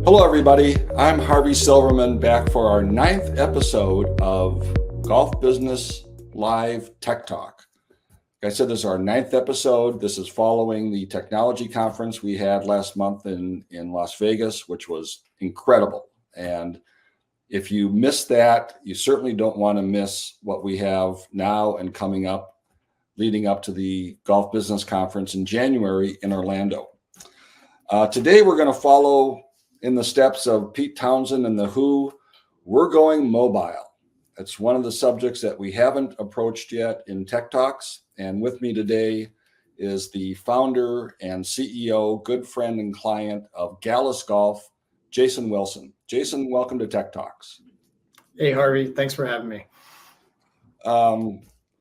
Hello, everybody. I'm Harvey Silverman, back for our 9th episode of Golf Business Live Tech Talk. Like I said, this is our 9th episode. This is following the technology conference we had last month in Las Vegas, which was incredible. And if you missed that, you certainly don't want to miss what we have now and coming up, leading up to the Golf Business Conference in January in Orlando. Today, we're going to follow in the steps of Pete Townsend and the Who. We're going mobile. It's one of the subjects that we haven't approached yet in Tech Talks. And with me today is the founder and CEO, good friend and client of Gallus Golf, Jason Wilson. Jason, welcome to Tech Talks. Hey, Harvey. Thanks for having me.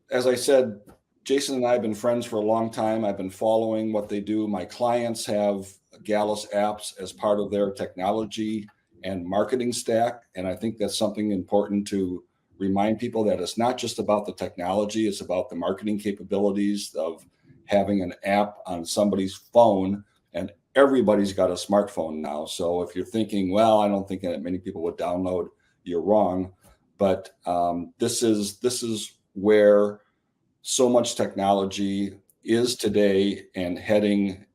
As I said, Jason and I have been friends for a long time. I've been following what they do. My clients have Gallus apps as part of their technology and marketing stack. And I think that's something important to remind people, that it's not just about the technology, it's about the marketing capabilities of having an app on somebody's phone. And everybody's got a smartphone now. So if you're thinking, well, I don't think that many people would download, you're wrong. But this is where so much technology is today, and heading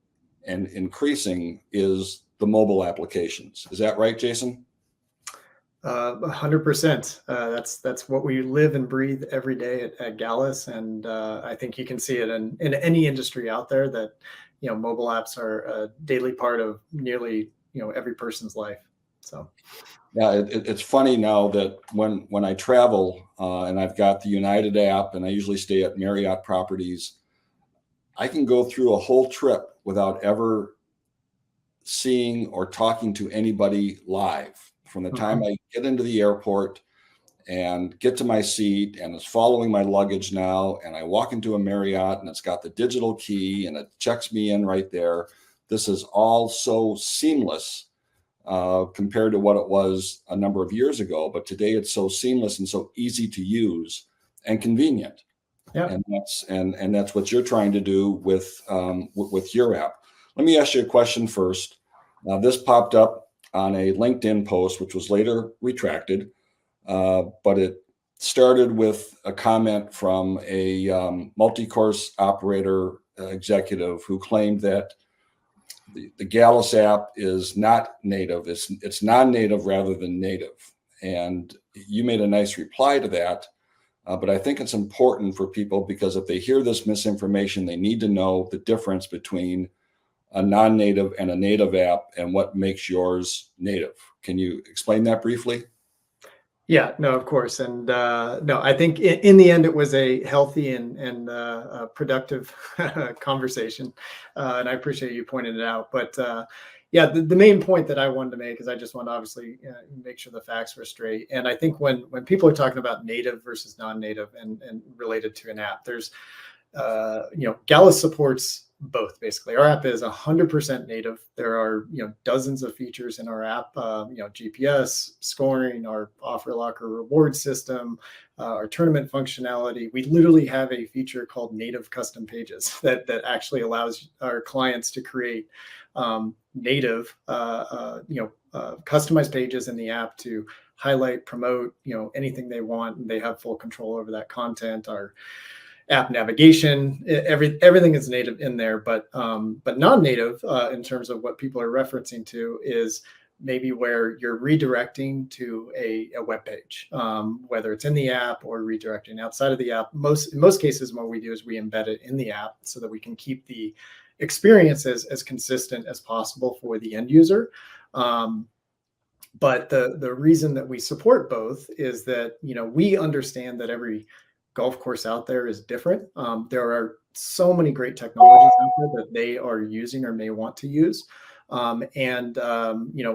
and increasing is the mobile applications. Is that right, Jason? 100%. That's what we live and breathe every day at Gallus, and I think you can see it in any industry out there that mobile apps are a daily part of nearly every person's life. So. Yeah, it's funny now that when I travel and I've got the United app and I usually stay at Marriott properties, I can go through a whole trip without ever seeing or talking to anybody live. From the time I get into the airport and get to my seat, and it's following my luggage now, and I walk into a Marriott and it's got the digital key and it checks me in right there. This is all so seamless compared to what it was a number of years ago. But today it's so seamless and so easy to use and convenient. Yeah. And that's what you're trying to do with your app. Let me ask you a question first. This popped up on a LinkedIn post, which was later retracted, but it started with a comment from a multi-course operator executive who claimed that the Gallus app is not native. It's non-native rather than native. And you made a nice reply to that. But I think it's important for people, because if they hear this misinformation, they need to know the difference between a non-native and a native app and what makes yours native. Can you explain that briefly? Yeah, no, of course. And no, I think in the end, it was a healthy and productive conversation. And I appreciate you pointing it out. But yeah, the main point that I wanted to make is I just want to obviously make sure the facts were straight. And I think when people are talking about native versus non-native and related to an app, there's, Gallus supports both. Basically, our app is 100% native. There are dozens of features in our app, GPS, scoring, our offer locker reward system, our tournament functionality. We literally have a feature called native custom pages that actually allows our clients to create native customized pages in the app to highlight, promote anything they want, and they have full control over that content. Our app navigation, everything is native in there, but non-native in terms of what people are referencing to is maybe where you're redirecting to a web page, whether it's in the app or redirecting outside of the app. In most cases, what we do is we embed it in the app so that we can keep the experience as consistent as possible for the end user. But the reason that we support both is that we understand that every golf course out there is different. There are so many great technologies out there that they are using or may want to use.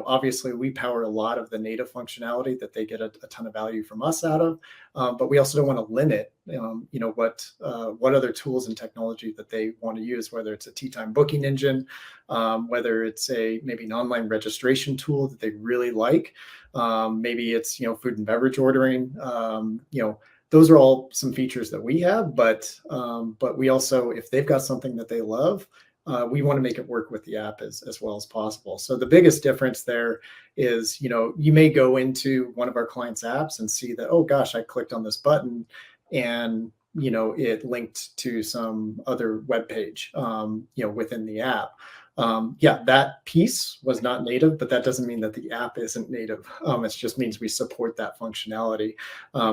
Obviously we power a lot of the native functionality that they get a ton of value from us out of. But we also don't want to limit, what other tools and technology that they want to use, whether it's a tee time booking engine, whether it's maybe an online registration tool that they really like. Maybe it's, food and beverage ordering, those are all some features that we have, but we also, if they've got something that they love, we want to make it work with the app as well as possible. So the biggest difference there is, you may go into one of our clients' apps and see that, oh gosh, I clicked on this button and it linked to some other web page, within the app. That piece was not native, but that doesn't mean that the app isn't native. It just means we support that functionality,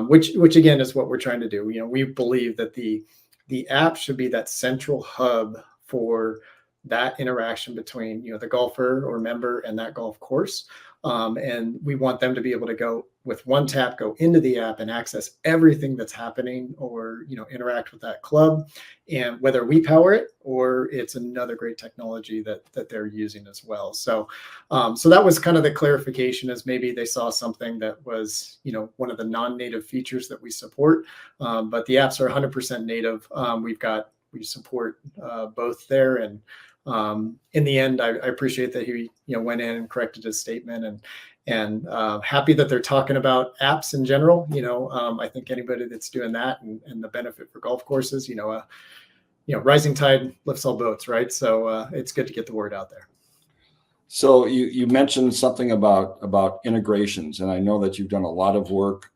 which again is what we're trying to do. We believe that the app should be that central hub for that interaction between the golfer or member and that golf course. And we want them to be able to go with one tap, go into the app and access everything that's happening, or interact with that club, and whether we power it or it's another great technology that they're using as well. So that was kind of the clarification, is maybe they saw something that was one of the non-native features that we support, but the apps are 100% native. We support both there, and in the end, I appreciate that he went in and corrected his statement, and happy that they're talking about apps in general. I think anybody that's doing that and the benefit for golf courses, rising tide lifts all boats, right? So it's good to get the word out there. So you mentioned something about integrations, and I know that you've done a lot of work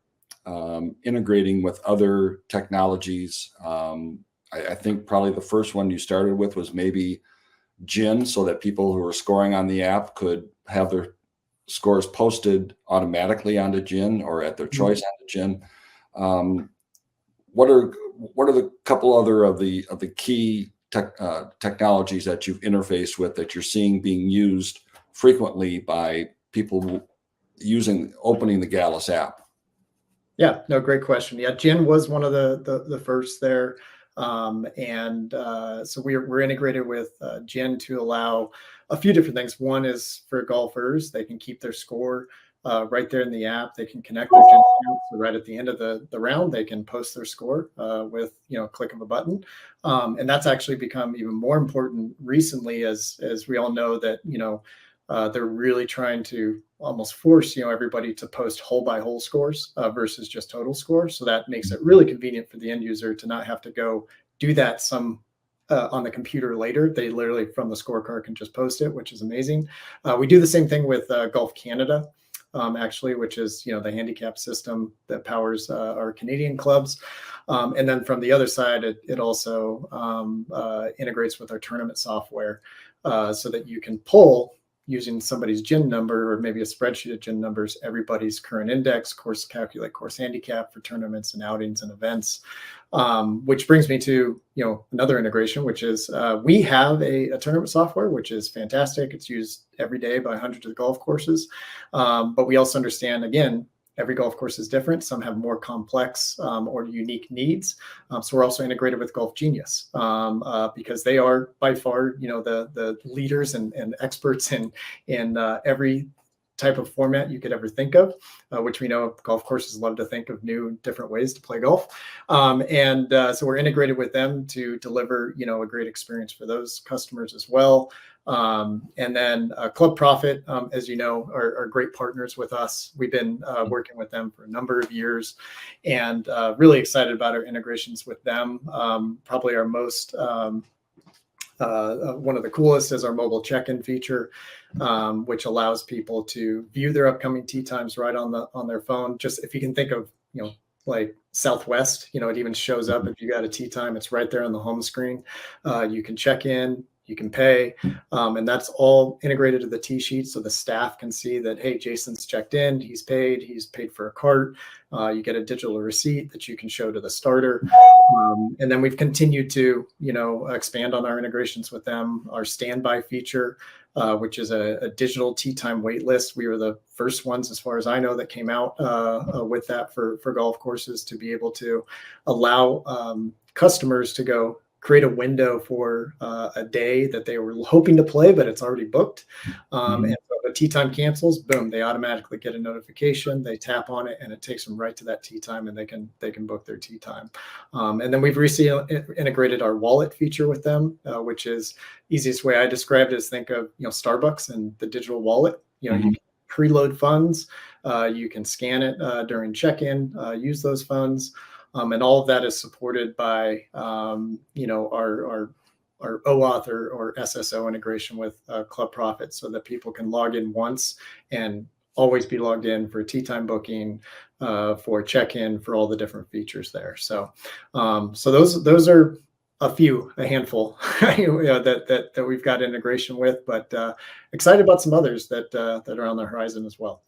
integrating with other technologies. I think probably the first one you started with was maybe Gin, so that people who are scoring on the app could have their scores posted automatically onto Gin, or at their choice onto Gin. What are the couple other of the key technologies that you've interfaced with that you're seeing being used frequently by people opening the Gallus app? Yeah, no, great question. Yeah, Gin was one of the first there. So we're integrated with Gin to allow a few different things. One is for golfers, they can keep their score right there in the app. They can connect their Gin account, so right at the end of the round, they can post their score with a click of a button. And that's actually become even more important recently, as we all know that they're really trying to almost force everybody to post hole by hole scores versus just total scores. So that makes it really convenient for the end user to not have to go do that on the computer later. They literally from the scorecard can just post it, which is amazing. We do the same thing with Golf Canada, actually, which is the handicap system that powers our Canadian clubs. And then from the other side, it also integrates with our tournament software, so that you can pull, using somebody's Gin number or maybe a spreadsheet of Gin numbers, everybody's current index, calculate course handicap for tournaments and outings and events. Which brings me to another integration, which is we have a tournament software, which is fantastic. It's used every day by hundreds of golf courses, but we also understand, again, every golf course is different. Some have more complex or unique needs. So we're also integrated with Golf Genius, because they are by far, the leaders and experts in every type of format you could ever think of, which we know golf courses love to think of new, different ways to play golf. So we're integrated with them to deliver, a great experience for those customers as well. And then Club Profit, as you know, are great partners with us. We've been working with them for a number of years, and really excited about our integrations with them. Probably our most one of the coolest is our mobile check-in feature, which allows people to view their upcoming tee times right on their phone. Just if you can think of like Southwest, it even shows up if you got a tee time. It's right there on the home screen. You can check in, you can pay, and that's all integrated to the tee sheet, so the staff can see that, hey, Jason's checked in, he's paid for a cart. You get a digital receipt that you can show to the starter. And then we've continued to expand on our integrations with them. Our standby feature, which is a digital tee time wait list. We were the first ones, as far as I know, that came out with that for golf courses, to be able to allow customers to go create a window for a day that they were hoping to play, but it's already booked. And so if a tee time cancels, boom, they automatically get a notification. They tap on it, and it takes them right to that tee time, and they can book their tee time. And then we've recently integrated our wallet feature with them, which is easiest way I described it is, think of Starbucks and the digital wallet. You can preload funds, you can scan it during check-in, use those funds. And all of that is supported by, our or OAuth or SSO integration with Club Profit, so that people can log in once and always be logged in for tee time booking, for check-in, for all the different features there. So so those are a handful that we've got integration with, but excited about some others that are on the horizon as well.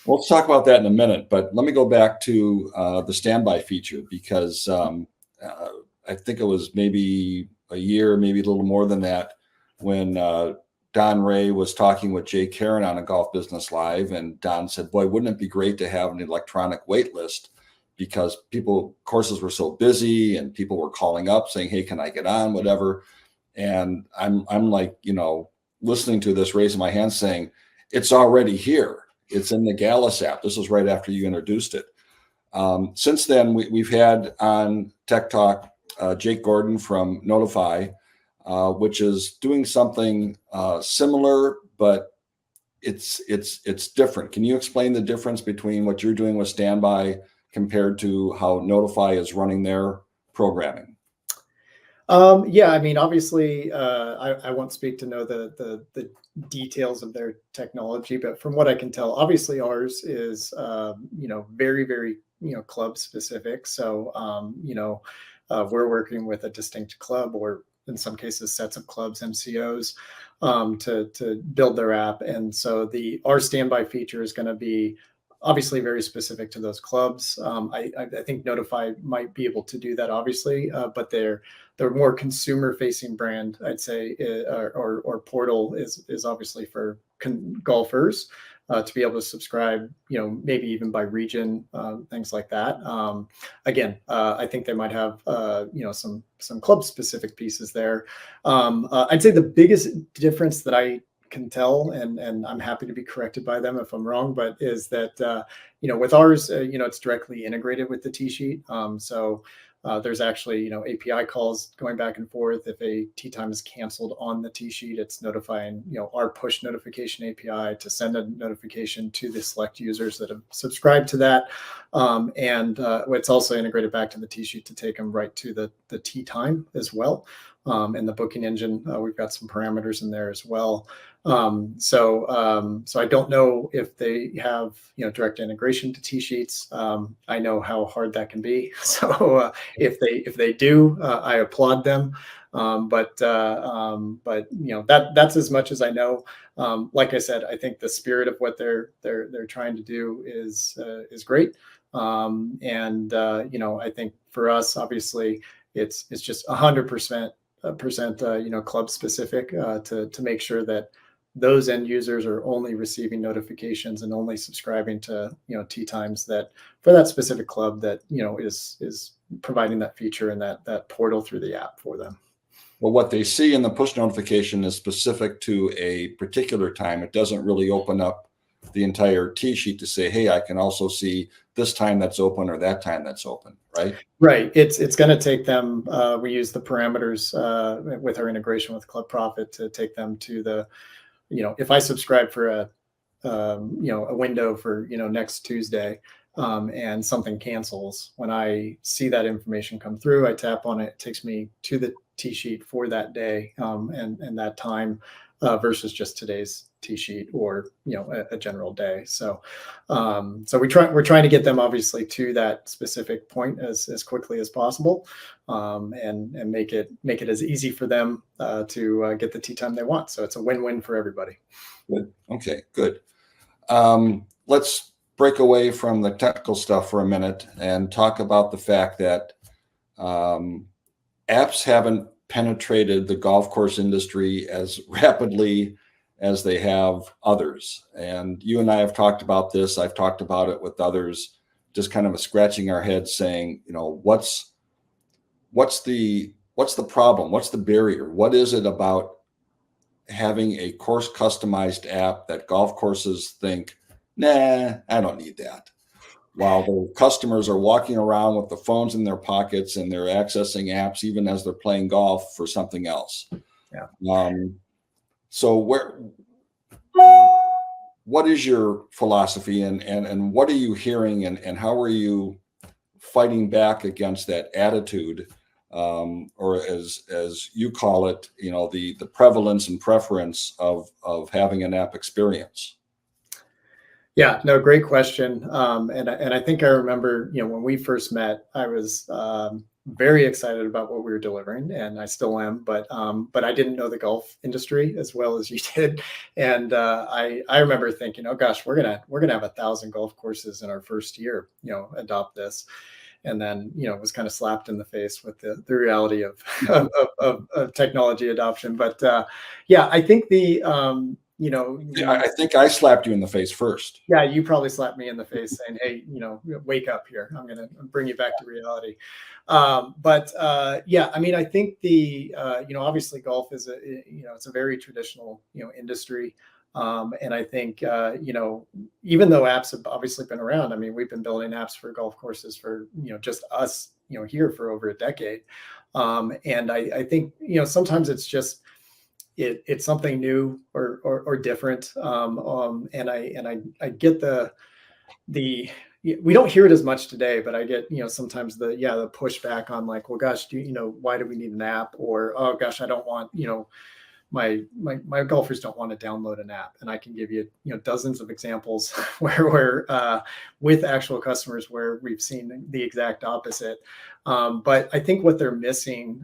Well, let's talk about that in a minute, but let me go back to the standby feature, because I think it was maybe a year, maybe a little more than that, when Don Ray was talking with Jay Karen on a Golf Business Live, and Don said, boy, wouldn't it be great to have an electronic wait list, because courses were so busy and people were calling up saying, hey, can I get on, whatever. And I'm like, listening to this, raising my hand saying, it's already here. It's in the Gallus app. This was right after you introduced it. Since then, we've had on Tech Talk Jake Gordon from Notify, which is doing something similar, but it's different. Can you explain the difference between what you're doing with Standby compared to how Notify is running their programming? Yeah, I mean, obviously, I won't speak to know the details of their technology, but from what I can tell, obviously ours is very, very club specific. So we're working with a distinct club, or in some cases sets of clubs, MCOs, to build their app. And so our standby feature is going to be obviously very specific to those clubs. I think Notify might be able to do that, obviously, but they're more consumer-facing brand, I'd say, or portal is obviously for golfers to be able to subscribe, maybe even by region, things like that. Again, I think they might have, some club-specific pieces there. I'd say the biggest difference that I can tell, and I'm happy to be corrected by them if I'm wrong, but is that with ours, it's directly integrated with the tee sheet. So there's actually API calls going back and forth. If a tee time is canceled on the tee sheet, it's notifying our push notification API to send a notification to the select users that have subscribed to that. And it's also integrated back to the tee sheet to take them right to the tee time as well. And the booking engine, we've got some parameters in there as well. So I don't know if they have direct integration to tee sheets. I know how hard that can be. So if they do, I applaud them. But that's as much as I know. Like I said, I think the spirit of what they're trying to do is great. I think for us, obviously, it's just 100% club specific to make sure that those end users are only receiving notifications and only subscribing to tee times that for that specific club that is providing that feature and that portal through the app for them. Well, what they see in the push notification is specific to a particular time. It doesn't really open up the entire tee sheet to say, hey, I can also see this time that's open or that time that's open, right? Right. It's going to take them. We use the parameters with our integration with Club Profit to take them to the, if I subscribe for a window for next Tuesday, and something cancels, when I see that information come through, I tap on it. It takes me to the tee sheet for that day and that time versus just today's tee sheet or a general day. So we're trying to get them obviously to that specific point as quickly as possible, and make it as easy for them to get the tee time they want. So it's a win-win for everybody. Good. Okay, good. Let's break away from the technical stuff for a minute and talk about the fact that apps haven't penetrated the golf course industry as rapidly as they have others. And you and I have talked about this. I've talked about it with others, just kind of scratching our heads saying, what's the problem? What's the barrier? What is it about having a course customized app that golf courses think, nah, I don't need that, while the customers are walking around with the phones in their pockets and they're accessing apps even as they're playing golf for something else? Yeah. So what is your philosophy and what are you hearing and how are you fighting back against that attitude or as you call it, the prevalence and preference of having an app experience? Yeah, no, great question. And I think I remember, when we first met, I was very excited about what we were delivering, and I still am. But I didn't know the golf industry as well as you did, and I remember thinking, oh gosh, we're gonna have 1,000 golf courses in our first year, adopt this. And then, was kind of slapped in the face with the reality of of technology adoption. But yeah, I think I think I slapped you in the face first. yeah, you probably slapped me in the face saying, "Hey, wake up here. I'm going to bring you back to reality." But yeah, I mean, I think obviously golf is it's a very traditional, industry. And I think, even though apps have obviously been around, I mean, we've been building apps for golf courses for, just us, here for over a decade. And I think, sometimes it's just, it's something new or different. And I get we don't hear it as much today, but I get, sometimes the pushback on like, well, gosh, why do we need an app? Or, oh gosh, I don't want, my golfers don't want to download an app. And I can give you, dozens of examples where with actual customers where we've seen the exact opposite. But I think what they're missing,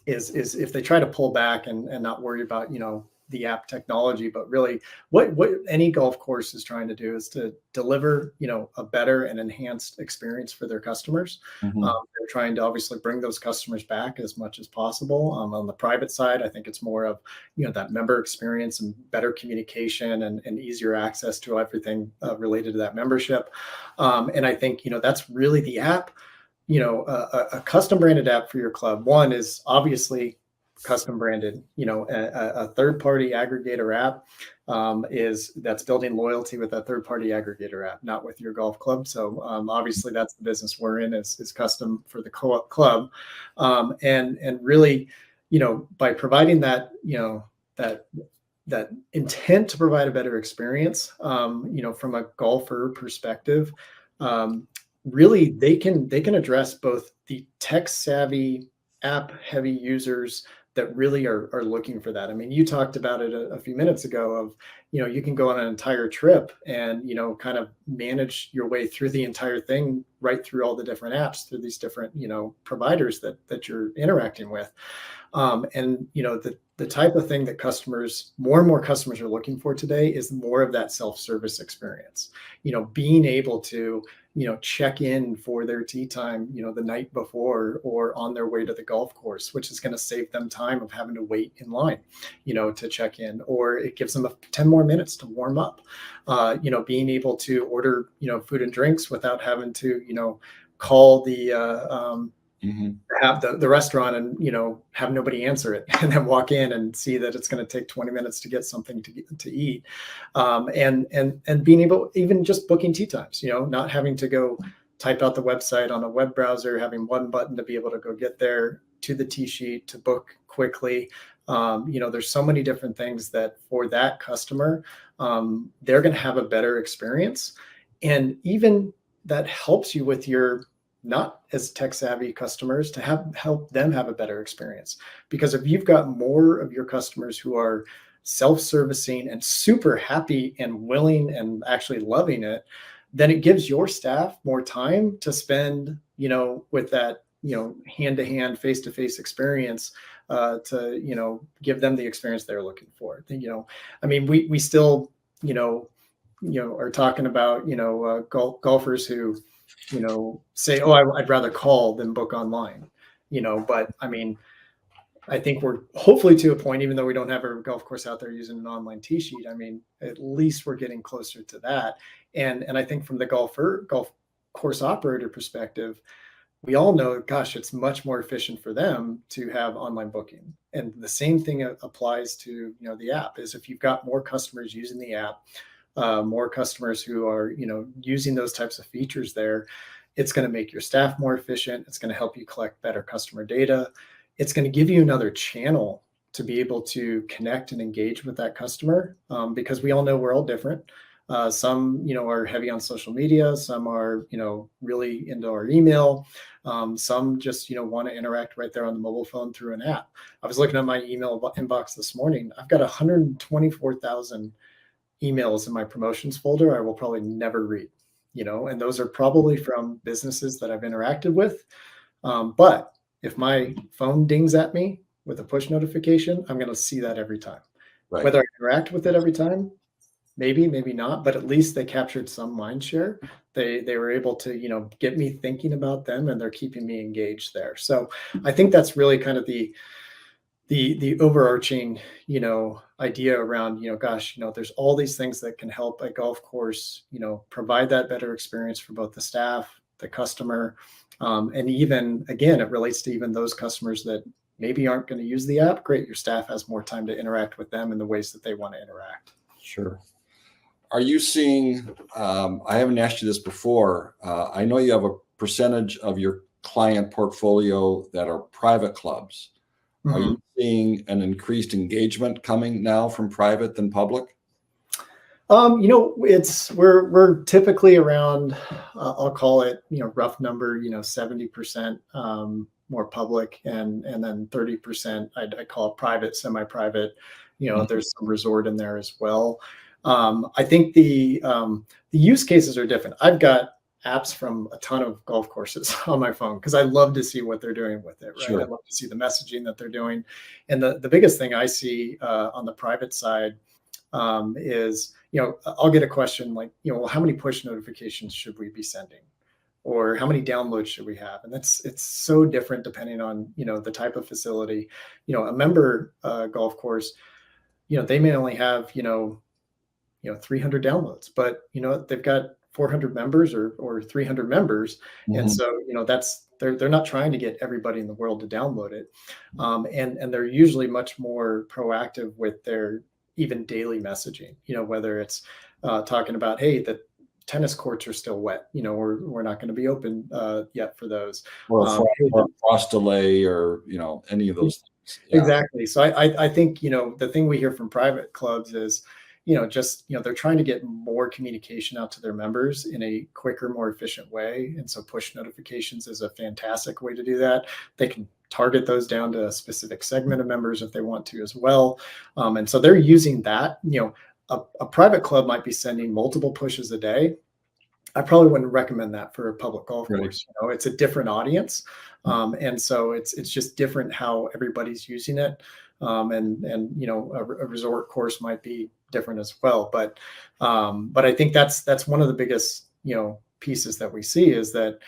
is if they try to pull back and not worry about, the app technology, but really what any golf course is trying to do is to deliver, a better and enhanced experience for their customers. Mhm. They're trying to obviously bring those customers back as much as possible. On the private side, I think it's more of, that member experience and better communication and easier access to everything related to that membership. And I think, that's really the app. A custom branded app for your club. One is obviously custom branded. A third party aggregator app that's building loyalty with that third party aggregator app, not with your golf club. So obviously that's the business we're in, is custom for the club. And really, by providing that, that intent to provide a better experience, from a golfer perspective, really they can address both the tech savvy app heavy users that really are looking for that. I mean, you talked about it a few minutes ago of, you can go on an entire trip and, kind of manage your way through the entire thing, right through all the different apps, through these different, providers that you're interacting with. And, the type of thing that more and more customers are looking for today is more of that self-service experience, being able to, check in for their tee time, the night before or on their way to the golf course, which is going to save them time of having to wait in line, to check in, or it gives them 10 more minutes to warm up, being able to order, food and drinks without having to, call the, have the restaurant and, have nobody answer it and then walk in and see that it's going to take 20 minutes to get something to eat. And being able, even just booking tee times, not having to go type out the website on a web browser, having one button to be able to go get there to the tee sheet to book quickly. There's so many different things that for that customer, they're going to have a better experience. And even that helps you with your not as tech savvy customers to help them have a better experience. Because if you've got more of your customers who are self-servicing and super happy and willing and actually loving it, then it gives your staff more time to spend, with that, hand-to-hand, face-to-face experience, to, give them the experience they're looking for. I mean, we still, are talking about, golfers who, say, oh, I'd rather call than book online, but I mean, I think we're hopefully to a point, even though we don't have a golf course out there using an online tee sheet, I mean, at least we're getting closer to that. And I think from the golf course operator perspective, we all know, gosh, it's much more efficient for them to have online booking. And the same thing applies to, the app. Is if you've got more customers using the app, more customers who are, using those types of features there, it's going to make your staff more efficient. It's going to help you collect better customer data. It's going to give you another channel to be able to connect and engage with that customer, because we all know we're all different. Some, are heavy on social media. Some are, really into our email. Some just, want to interact right there on the mobile phone through an app. I was looking at my email inbox this morning. I've got 124,000 emails in my promotions folder I will probably never read, and those are probably from businesses that I've interacted with. But if my phone dings at me with a push notification, I'm going to see that every time. Right. Whether I interact with it every time, maybe, maybe not, but at least they captured some mind share. They were able to, get me thinking about them, and they're keeping me engaged there. So I think that's really kind of the overarching, idea around, gosh, there's all these things that can help a golf course, provide that better experience for both the staff, the customer, and even, again, it relates to even those customers that maybe aren't going to use the app. Great, your staff has more time to interact with them in the ways that they want to interact. Sure. Are you seeing, I haven't asked you this before. I know you have a percentage of your client portfolio that are private clubs. Are you seeing an increased engagement coming now from private than public? We're typically around, I'll call it, rough number, 70% more public, and then 30% I call it private, semi-private. There's some resort in there as well. I think the use cases are different. I've got apps from a ton of golf courses on my phone because I love to see what they're doing with it. Right. Sure. I love to see the messaging that they're doing. And the biggest thing I see on the private side is, I'll get a question like, well, how many push notifications should we be sending? Or how many downloads should we have? And it's so different depending on, the type of facility. A member golf course, they may only have, 300 downloads, but, they've got 400 members or 300 members. Mm-hmm. And so, they're not trying to get everybody in the world to download it. And they're usually much more proactive with their even daily messaging, whether it's talking about, hey, the tennis courts are still wet, we're not going to be open yet for those. Or frost delay, or, any of those things. Yeah. Exactly. So I think, the thing we hear from private clubs is, they're trying to get more communication out to their members in a quicker, more efficient way. And so push notifications is a fantastic way to do that. They can target those down to a specific segment of members if they want to as well. And so they're using that. A private club might be sending multiple pushes a day. I probably wouldn't recommend that for a public golf course. It's a different audience. And so it's just different how everybody's using it. And a resort course might be different as well. But I think that's one of the biggest, pieces that we see is that,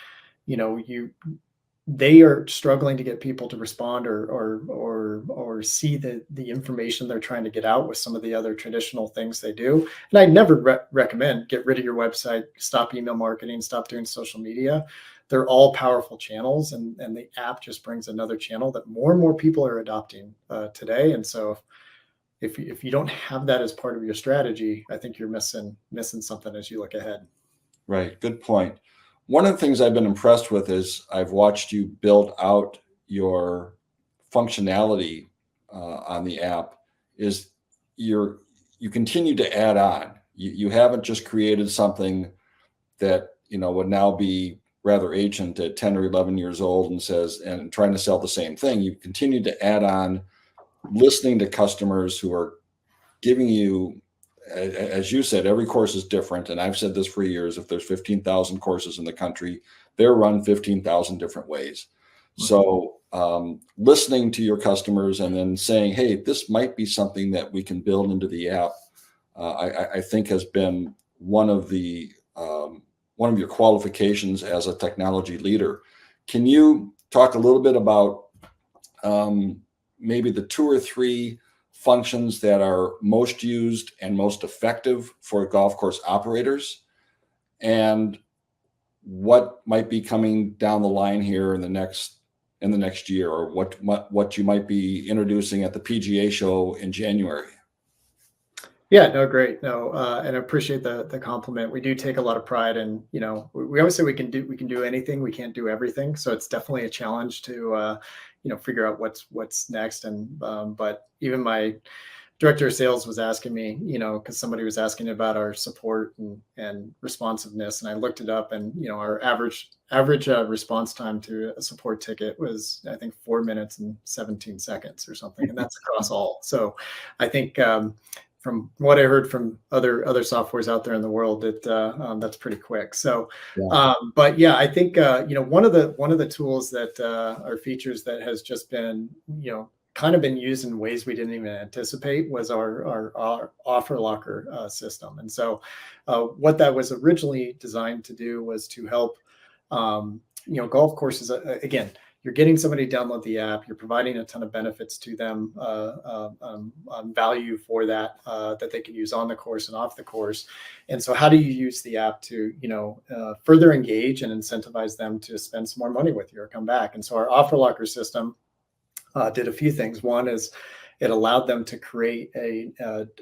they are struggling to get people to respond or see the information they're trying to get out with some of the other traditional things they do. And I never recommend get rid of your website, stop email marketing, stop doing social media. They're all powerful channels, and the app just brings another channel that more and more people are adopting today. And so if you don't have that as part of your strategy, I think you're missing something as you look ahead. Right. Good point. One of the things I've been impressed with is I've watched you build out your functionality on the app. Is you continue to add on. You haven't just created something that would now be rather ancient at 10 or 11 years old and trying to sell the same thing. You continue to add on, listening to customers who are giving you, as you said, every course is different. And I've said this for years, if there's 15,000 courses in the country, they're run 15,000 different ways. So listening to your customers and then saying, hey, this might be something that we can build into the app, I think has been one of your qualifications as a technology leader. Can you talk a little bit about maybe the 2 or 3 functions that are most used and most effective for golf course operators, and what might be coming down the line here in the next year, or what you might be introducing at the PGA show in January? Yeah, no, great. No, and I appreciate the compliment. We do take a lot of pride in, we always say we can do anything, we can't do everything. So it's definitely a challenge to, figure out what's next. And, but even my director of sales was asking me, because somebody was asking about our support and responsiveness, and I looked it up, and our average response time to a support ticket was, I think, 4 minutes and 17 seconds or something, and that's across all. So I think from what I heard from other softwares out there in the world, that's pretty quick. So, Yeah. but yeah, I think one of the tools that are features that has just been kind of been used in ways we didn't even anticipate was our offer locker system. And so, what that was originally designed to do was to help golf courses. Again, you're getting somebody to download the app, you're providing a ton of benefits to them, value for that they can use on the course and off the course. And so how do you use the app to, further engage and incentivize them to spend some more money with you or come back? And so our offer locker system did a few things. One is it allowed them to create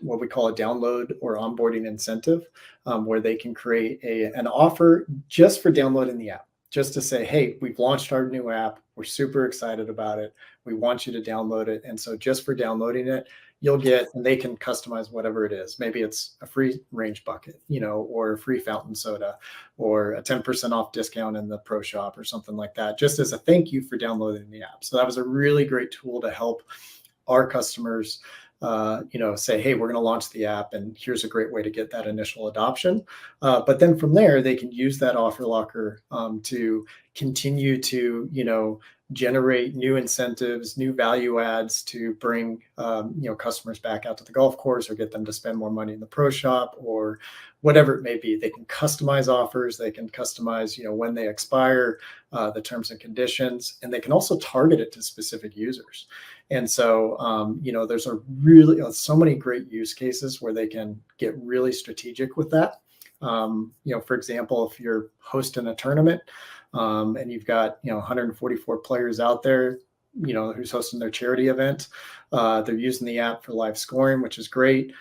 what we call a download or onboarding incentive, where they can create an offer just for downloading the app, just to say, hey, we've launched our new app. We're super excited about it. We want you to download it. And so just for downloading it, you'll get, and they can customize whatever it is. Maybe it's a free range bucket, or a free fountain soda, or a 10% off discount in the pro shop or something like that, just as a thank you for downloading the app. So that was a really great tool to help our customers say, hey, we're going to launch the app, and here's a great way to get that initial adoption. But then from there, they can use that offer locker to continue to, generate new incentives, new value adds to bring, customers back out to the golf course, or get them to spend more money in the pro shop, or whatever it may be. They can customize offers. They can customize, when they expire, the terms and conditions, and they can also target it to specific users. And so, there's so many great use cases where they can get really strategic with that. For example, if you're hosting a tournament, and you've got 144 players out there, who's hosting their charity event, they're using the app for live scoring, which is great.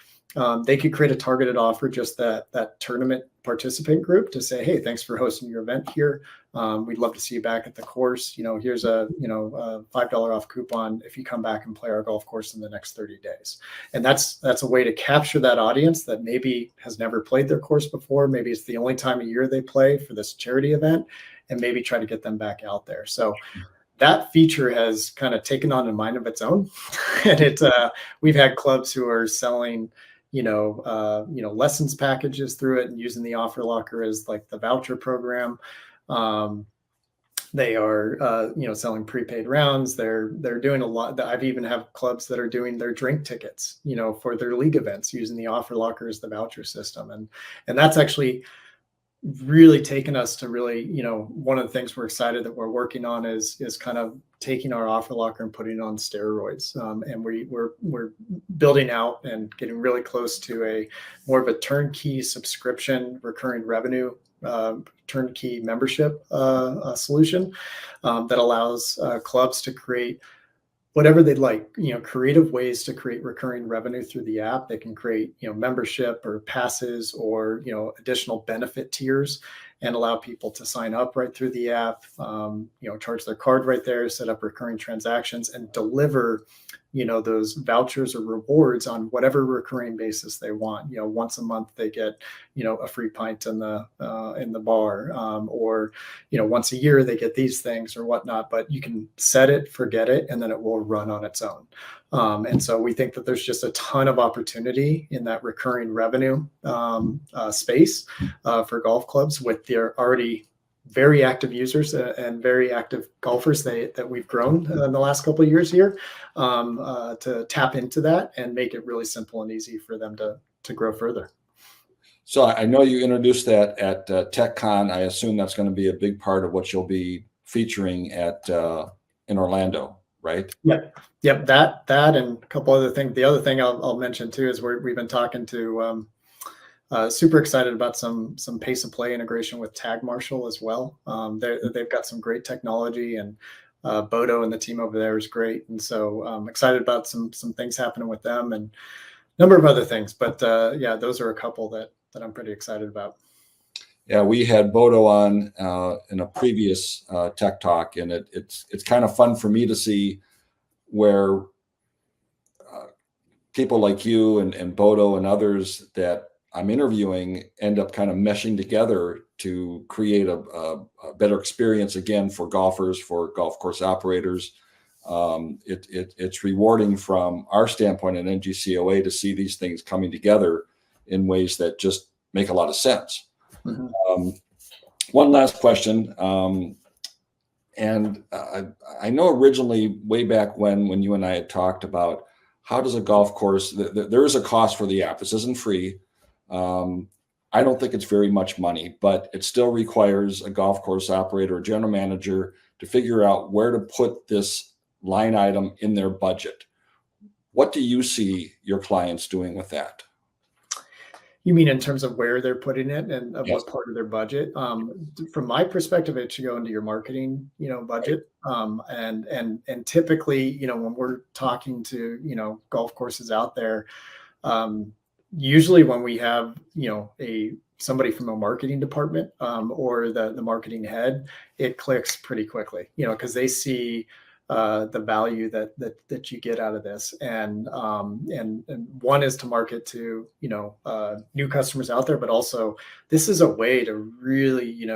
They could create a targeted offer, just that tournament participant group, to say, hey, thanks for hosting your event here. We'd love to see you back at the course. Here's a $5 off coupon if you come back and play our golf course in the next 30 days. And that's a way to capture that audience that maybe has never played their course before. Maybe it's the only time of year they play for this charity event, and maybe try to get them back out there. So that feature has kind of taken on a mind of its own. And we've had clubs who are selling lessons packages through it, and using the offer locker as like the voucher program. They are, selling prepaid rounds. They're doing a lot. I've even have clubs that are doing their drink tickets, for their league events, using the offer locker as the voucher system. And that's actually really taken us to really, one of the things we're excited that we're working on is kind of taking our offer locker and putting it on steroids. And we're building out and getting really close to more of a turnkey subscription, recurring revenue, turnkey membership solution that allows clubs to create whatever they'd like, creative ways to create recurring revenue through the app. They can create, membership or passes, or, additional benefit tiers, and allow people to sign up right through the app, charge their card right there, set up recurring transactions, and deliver, those vouchers or rewards on whatever recurring basis they want. Once a month they get, a free pint in the bar, or, once a year they get these things or whatnot. But you can set it, forget it, and then it will run on its own. And so we think that there's just a ton of opportunity in that recurring revenue space for golf clubs, with their already very active users and very active golfers that we've grown in the last couple of years here, to tap into that and make it really simple and easy for them to grow further. So I know you introduced that at TechCon. I assume that's going to be a big part of what you'll be featuring in Orlando, right? Yep. That and a couple other things. The other thing I'll mention too is we've been talking to. Super excited about some pace of play integration with Tag Marshall as well. They've got some great technology, and Bodo and the team over there is great. And so I'm excited about some things happening with them, and a number of other things. But those are a couple that I'm pretty excited about. Yeah, we had Bodo on in a previous Tech Talk, and it's kind of fun for me to see where people like you and Bodo and others that I'm interviewing end up kind of meshing together to create a better experience again for golfers, for golf course operators. It's rewarding from our standpoint at NGCOA to see these things coming together in ways that just make a lot of sense. Mm-hmm. One last question. I know originally way back when you and I had talked about how does a golf course, there is a cost for the app. This isn't free. I don't think it's very much money, but it still requires a golf course operator or general manager to figure out where to put this line item in their budget. What do you see your clients doing with that? You mean in terms of where they're putting it and of Yes. what part of their budget? From my perspective, it should go into your marketing, budget. And typically, when we're talking to, golf courses out there, usually when we have, somebody from a marketing department or the marketing head, it clicks pretty quickly, because they see the value that you get out of this, and one is to market to new customers out there, but also this is a way to really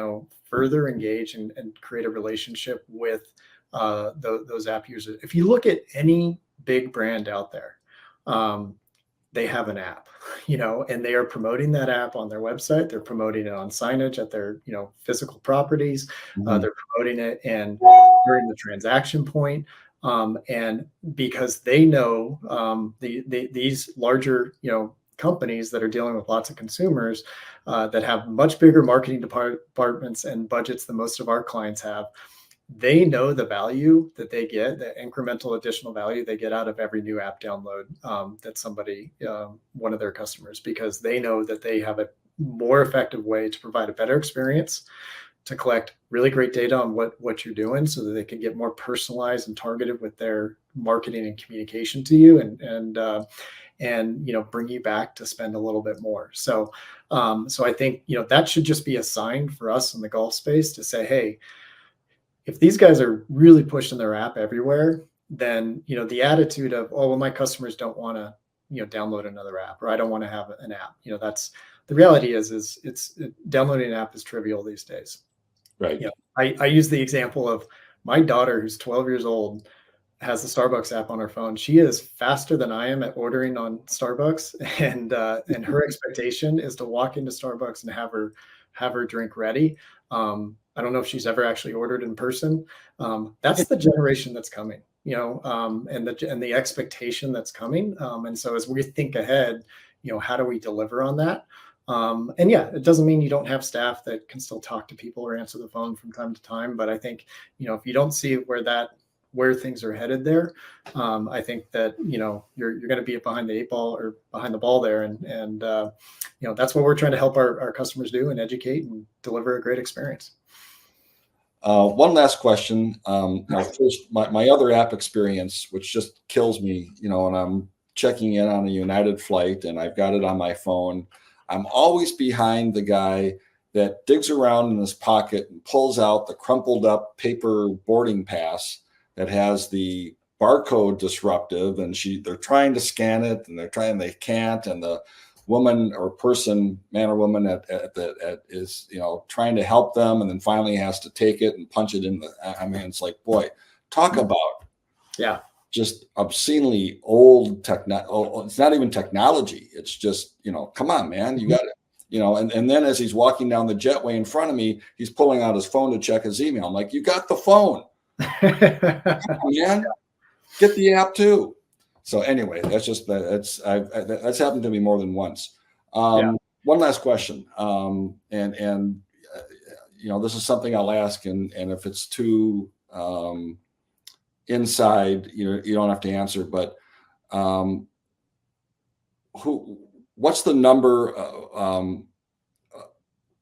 further engage and create a relationship with those app users. If you look at any big brand out there, they have an app, and they are promoting that app on their website. They're promoting it on signage at their, physical properties. Mm-hmm. They're promoting it and during the transaction point. And because they know these larger, companies that are dealing with lots of consumers that have much bigger marketing departments and budgets than most of our clients have, they know the value that they get, the incremental additional value they get out of every new app download that somebody, one of their customers, because they know that they have a more effective way to provide a better experience, to collect really great data on what you're doing so that they can get more personalized and targeted with their marketing and communication to you and bring you back to spend a little bit more. So I think, that should just be a sign for us in the golf space to say, hey, if these guys are really pushing their app everywhere, then, the attitude of, oh, well, my customers don't want to, download another app, or I don't want to have an app. That's the reality is downloading an app is trivial these days. Right. I use the example of my daughter, who's 12 years old, has the Starbucks app on her phone. She is faster than I am at ordering on Starbucks. And her expectation is to walk into Starbucks and have her drink ready. I don't know if she's ever actually ordered in person. That's the generation that's coming, and the expectation that's coming. And so as we think ahead, how do we deliver on that? And yeah, it doesn't mean you don't have staff that can still talk to people or answer the phone from time to time. But I think, if you don't see where things are headed there, I think that, you're going to be behind the eight ball or behind the ball there. And that's what we're trying to help our customers do and educate and deliver a great experience. One last question. First, my other app experience, which just kills me, when I'm checking in on a United flight and I've got it on my phone, I'm always behind the guy that digs around in his pocket and pulls out the crumpled up paper boarding pass that has the barcode disruptive, and they're trying to scan it and they can't, and the woman or person, man or woman is trying to help them, and then finally has to take it and punch it in it's like, boy, talk about just obscenely old it's not even technology. It's just, come on, man, you got it. And then as he's walking down the jetway in front of me, he's pulling out his phone to check his email. I'm like, you got the phone. Come on, man, get the app too. So anyway, that's happened to me more than once. One last question. This is something I'll ask, and if it's too inside, you don't have to answer, but what's the number,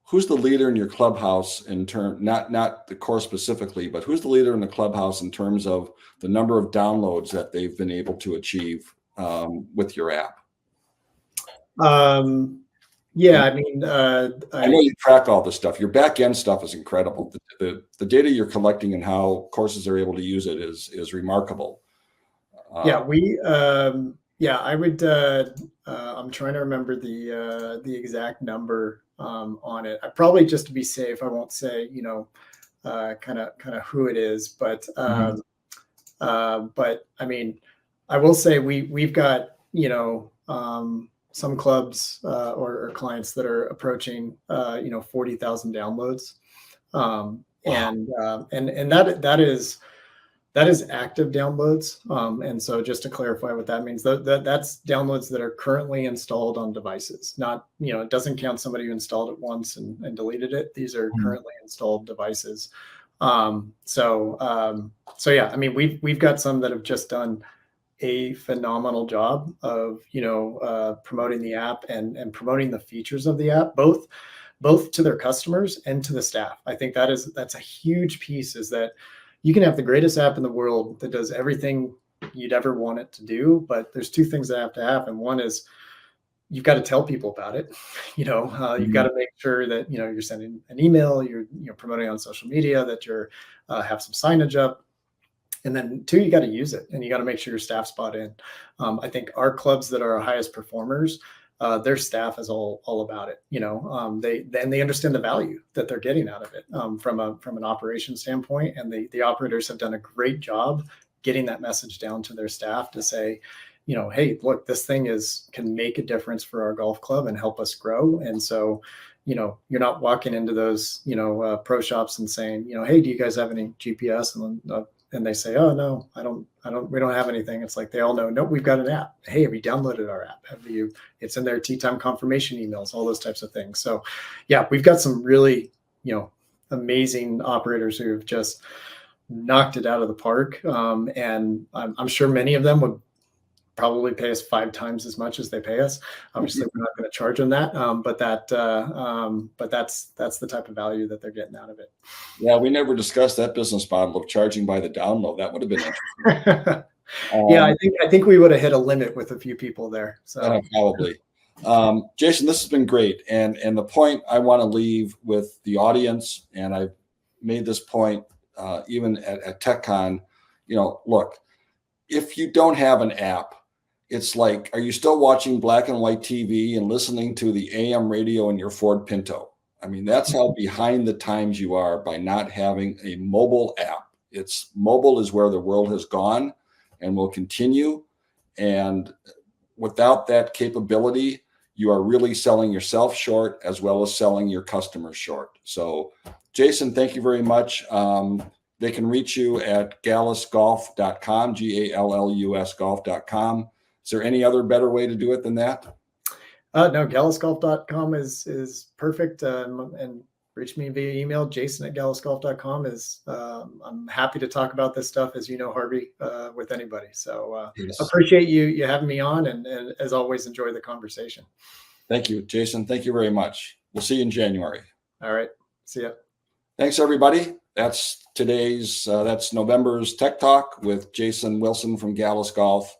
who's the leader in your clubhouse in not the course specifically, but who's the leader in the clubhouse in terms of the number of downloads that they've been able to achieve with your app? I mean, I know you track all this stuff. Your back end stuff is incredible. The data you're collecting and how courses are able to use it is remarkable. Yeah, I would. I'm trying to remember the exact number on it. I probably, just to be safe, I won't say kind of who it is, but I mean, I will say we've got some clubs or clients that are approaching 40,000 downloads, Wow. and that is active downloads. And so just to clarify what that means, that's downloads that are currently installed on devices. Not, it doesn't count somebody who installed it once and deleted it. These are currently installed devices. So yeah, I mean, we've got some that have just done a phenomenal job of promoting the app and promoting the features of the app, both to their customers and to the staff. I think that's a huge piece, is that you can have the greatest app in the world that does everything you'd ever want it to do, but there's two things that have to happen. One is you've got to tell people about it. You've got to make sure that you're sending an email, you're promoting on social media, that you're have some signage up. And then two, you got to use it, and you got to make sure your staff's bought in. I think our clubs that are our highest performers, their staff is all about it. They understand the value that they're getting out of it from an operation standpoint, and the operators have done a great job getting that message down to their staff to say, hey, look, this thing can make a difference for our golf club and help us grow. And so, you're not walking into those pro shops and saying, hey, do you guys have any GPS? And they say, oh no, we don't have anything. It's like, they all know, nope, we've got an app. Hey, have you downloaded our app? It's in their tee time confirmation emails, all those types of things. So yeah, we've got some really, amazing operators who have just knocked it out of the park. And I'm sure many of them would probably pay us 5 times as much as they pay us. Obviously, we're not going to charge them that, but that's the type of value that they're getting out of it. Yeah, we never discussed that business model of charging by the download. That would have been interesting. Yeah, I think we would have hit a limit with a few people there. So probably. Jason, this has been great. And the point I want to leave with the audience, and I've made this point even at TechCon, look, if you don't have an app, it's like, are you still watching black and white TV and listening to the AM radio in your Ford Pinto? I mean, that's how behind the times you are by not having a mobile app. Mobile is where the world has gone and will continue. And without that capability, you are really selling yourself short, as well as selling your customers short. So Jason, thank you very much. They can reach you at gallusgolf.com, GALLUS golf.com. Is there any other better way to do it than that? No, gallusgolf.com is perfect. And reach me via email, jason@gallusgolf.com. I'm happy to talk about this stuff, as you know, Harvey, with anybody. So yes. Appreciate you having me on, and as always, enjoy the conversation. Thank you, Jason. Thank you very much. We'll see you in January. All right. See ya. Thanks, everybody. That's November's Tech Talk with Jason Wilson from Gallus Golf.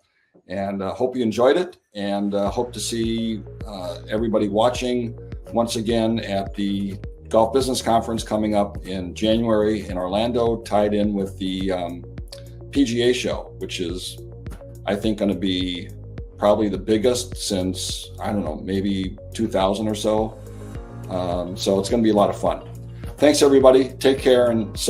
And hope you enjoyed it, and hope to see everybody watching once again at the Golf Business Conference coming up in January in Orlando, tied in with the PGA show, which is, I think, going to be probably the biggest since, I don't know, maybe 2000 or so. So it's going to be a lot of fun. Thanks, everybody. Take care. And